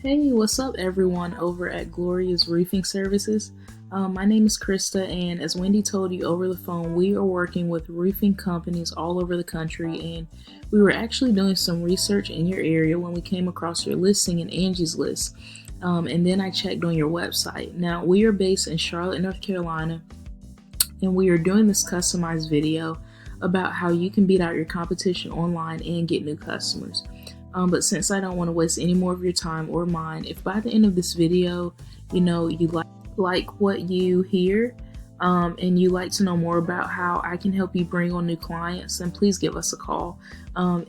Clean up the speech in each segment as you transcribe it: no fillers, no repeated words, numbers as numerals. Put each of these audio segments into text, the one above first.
Hey, what's up everyone over at Gloria's Roofing Services? My name is Krista, and as Wendy told you over the phone, we are working with roofing companies all over the country, and we were actually doing some research in your area when we came across your listing in Angie's List. And then I checked on your website. Now, we are based in Charlotte, North Carolina, and we are doing this customized video about how you can beat out your competition online and get new customers. But since I don't want to waste any more of your time or mine, if by the end of this video, you like what you hear, and you like to know more about how I can help you bring on new clients, then please give us a call.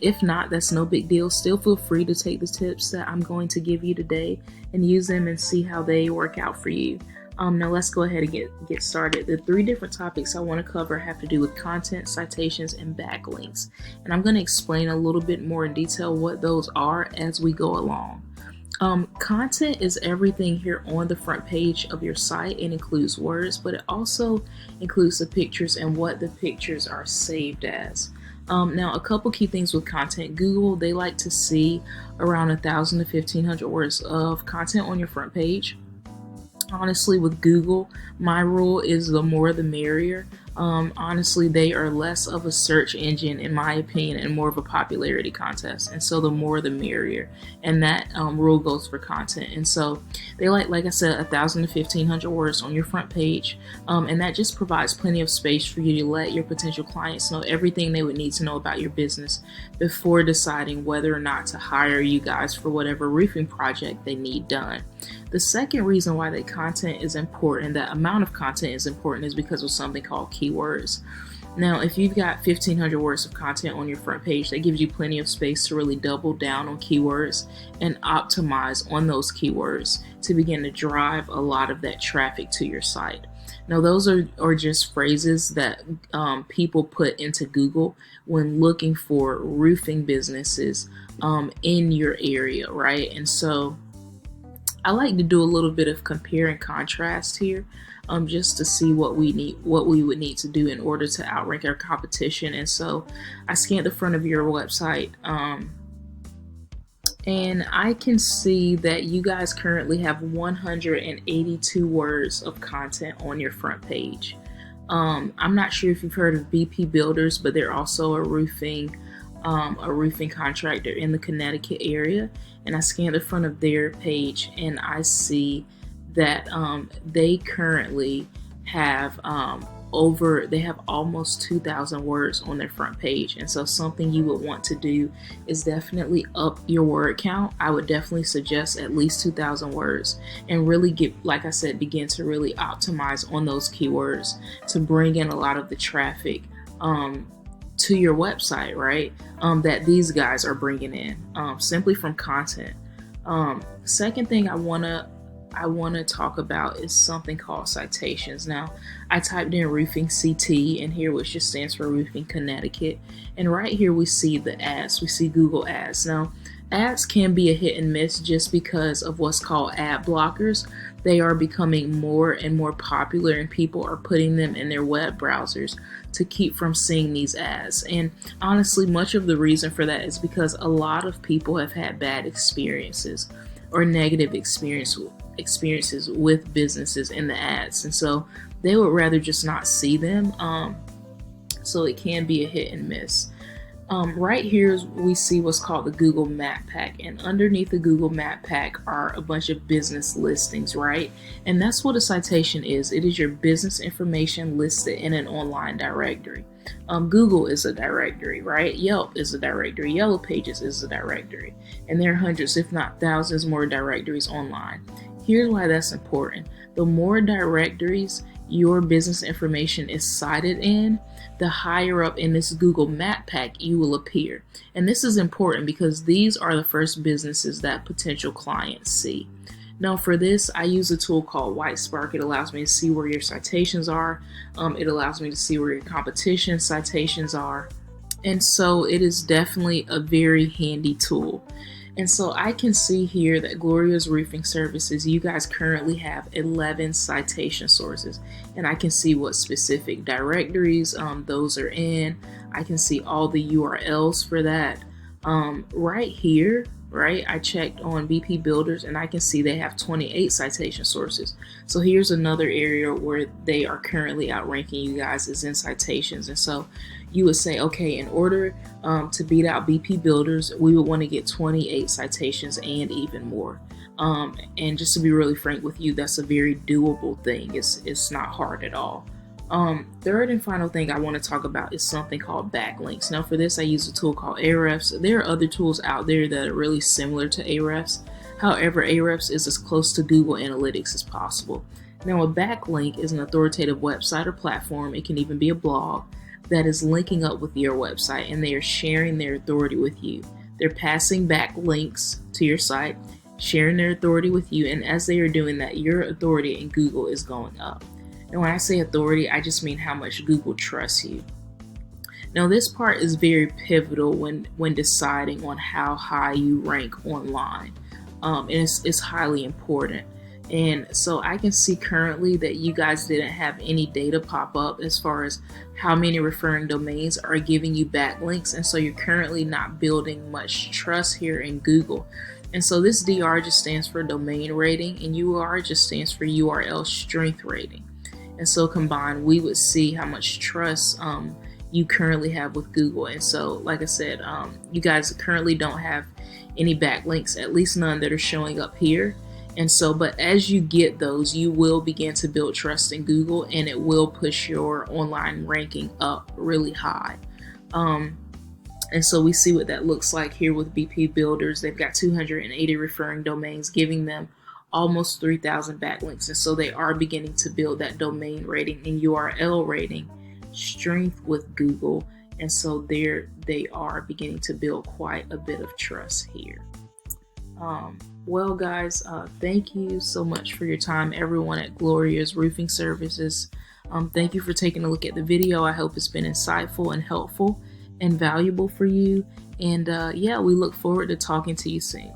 If not, that's no big deal. Still feel free to take the tips that I'm going to give you today and use them and see how they work out for you. Now let's go ahead and get started. The three different topics I want to cover have to do with content, citations, and backlinks. And I'm going to explain a little bit more in detail what those are as we go along. Content is everything here on the front page of your site. It includes words, but it also includes the pictures and what the pictures are saved as. Now, a couple key things with content. Google, they like to see around 1,000 to 1,500 words of content on your front page. Honestly, with Google, my rule is the more the merrier. Honestly, they are less of a search engine, in my opinion, and more of a popularity contest. And so the more the merrier. And that rule goes for content. And so they like I said, 1,000 to 1,500 words on your front page. And that just provides plenty of space for you to let your potential clients know everything they would need to know about your business before deciding whether or not to hire you guys for whatever roofing project they need done. The second reason why that content is important, that amount of content is important, is because of something called keywords. Now, if you've got 1,500 words of content on your front page, that gives you plenty of space to really double down on keywords and optimize on those keywords to begin to drive a lot of that traffic to your site. Now, those are just phrases that people put into Google when looking for roofing businesses in your area, right? And so I like to do a little bit of compare and contrast here, just to see what we would need to do in order to outrank our competition. And so I scanned the front of your website, and I can see that you guys currently have 182 words of content on your front page. I'm not sure if you've heard of BP Builders, but they're also a roofing contractor in the Connecticut area, and I scanned the front of their page and I see that they currently have almost 2,000 words on their front page. And so something you would want to do is definitely up your word count. I would definitely suggest at least 2,000 words and really begin to really optimize on those keywords to bring in a lot of the traffic to your website, right? That these guys are bringing in simply from content. Second thing I want to talk about is something called citations. Now, I typed in roofing CT in here, which just stands for Roofing Connecticut, and right here we see the ads. We see Google ads. Now, ads can be a hit and miss just because of what's called ad blockers. They are becoming more and more popular, and people are putting them in their web browsers to keep from seeing these ads. And honestly, much of the reason for that is because a lot of people have had bad experiences or negative experiences with businesses in the ads, and so they would rather just not see them. So it can be a hit and miss. Right here we see what's called the Google Map Pack, and underneath the Google Map Pack are a bunch of business listings, right? And that's what a citation is. It is your business information listed in an online directory. Google is a directory, right? Yelp is a directory. Yellow Pages is a directory. And there are hundreds, if not thousands, more directories online. Here's why that's important. The more directories your business information is cited in, the higher up in this Google Map Pack you will appear. And this is important because these are the first businesses that potential clients see. Now, for this, I use a tool called WhiteSpark. It allows me to see where your citations are. It allows me to see where your competition citations are. And so it is definitely a very handy tool. And so I can see here that Gloria's Roofing Services, you guys currently have 11 citation sources. And I can see what specific directories those are in. I can see all the URLs for that. Right here, right? I checked on BP Builders and I can see they have 28 citation sources. So here's another area where they are currently outranking you guys, is in citations. And so you would say, okay, in order to beat out BP Builders, we would want to get 28 citations and even more. And just to be really frank with you, that's a very doable thing. It's not hard at all. Third and final thing I want to talk about is something called backlinks. Now for this, I use a tool called Ahrefs. There are other tools out there that are really similar to Ahrefs. However, Ahrefs is as close to Google Analytics as possible. Now a backlink is an authoritative website or platform, it can even be a blog, that is linking up with your website, and they are sharing their authority with you. They're passing backlinks to your site, sharing their authority with you, and as they are doing that, your authority in Google is going up. And when I say authority, I just mean how much Google trusts you. Now this part is very pivotal when deciding on how high you rank online. And it's highly important. And so I can see currently that you guys didn't have any data pop up as far as how many referring domains are giving you backlinks. And so you're currently not building much trust here in Google. And so this DR just stands for domain rating, and UR just stands for URL strength rating. And so combined, we would see how much trust you currently have with Google. And so, like I said, you guys currently don't have any backlinks, at least none that are showing up here. And so, but as you get those, you will begin to build trust in Google, and it will push your online ranking up really high. And so we see what that looks like here with BP Builders. They've got 280 referring domains, giving them almost 3,000 backlinks. And so they are beginning to build that domain rating and URL rating strength with Google. And so they are beginning to build quite a bit of trust here. Well, guys, thank you so much for your time, everyone at Gloria's Roofing Services. Thank you for taking a look at the video. I hope it's been insightful and helpful and valuable for you. And yeah, we look forward to talking to you soon.